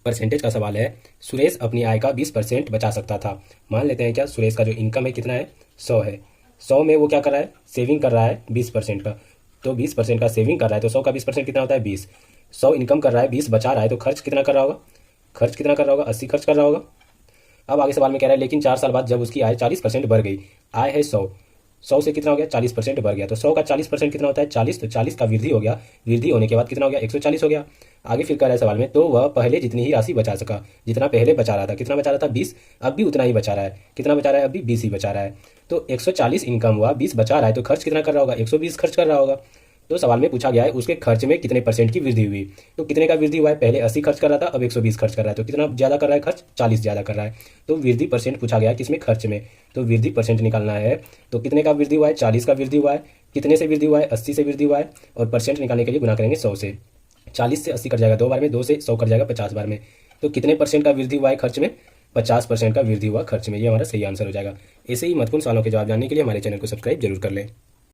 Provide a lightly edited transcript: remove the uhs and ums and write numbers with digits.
Percentage का सवाल है। सुरेश अपनी आय का 20% बचा सकता था। मान लेते हैं क्या सुरेश का जो इनकम है कितना है, 100 है। 100 में वो क्या कर रहा है, सेविंग कर रहा है 20% का। तो 20% का सेविंग कर रहा है तो 100 का 20% कितना होता है, 20। 100 इनकम कर रहा है, 20 बचा रहा है, तो खर्च कितना कर रहा होगा, खर्च कितना कर रहा होगा, 80 खर्च कर रहा होगा। अब आगे सवाल में कह रहा है लेकिन 4 साल बाद जब उसकी आय 40% बढ़ गई, आय है 100, 100 से कितना हो गया, 40% बढ़ गया। तो 100 का 40% कितना होता है, 40। तो 40 का वृद्धि हो गया, वृद्धि होने के बाद कितना हो गया, 140 हो गया। आगे फिर कह रहा है सवाल में, तो वह पहले जितनी ही राशि बचा सका, जितना पहले बचा रहा था, कितना बचा रहा था, 20, अब भी उतना ही बचा रहा है। कितना बचा रहा है, अब भी 20 ही बचा रहा है। तो 140 इनकम हुआ, 20 बचा रहा है, तो खर्च कितना कर रहा होगा, 120 खर्च कर रहा होगा। तो सवाल में पूछा गया है उसके खर्च में कितने परसेंट की वृद्धि हुई। तो कितने का वृद्धि हुआ है, पहले 80 खर्च कर रहा था, अब 120 खर्च कर रहा है, तो कितना ज़्यादा कर रहा है खर्च, 40 ज़्यादा कर रहा है। तो वृद्धि परसेंट पूछा गया है किसमें, खर्च में। तो वृद्धि परसेंट निकालना है, तो कितने का वृद्धि हुआ है, 40 का वृद्धि हुआ है। कितने से वृद्धि हुआ है, 80 से वृद्धि हुआ है। और परसेंट निकालने के लिए गुना करेंगे 100 से। 40 से 80 कट जाएगा 2 बार में, 2 से 100 कट जाएगा 50 बार में। तो कितने परसेंट का वृद्धि हुआ है खर्च में, 50% का वृद्धि हुआ खर्च में। ये हमारा सही आंसर हो जाएगा। ऐसे ही महत्वपूर्ण सवालों के जवाब जानने के लिए हमारे चैनल को सब्सक्राइब जरूर कर लें।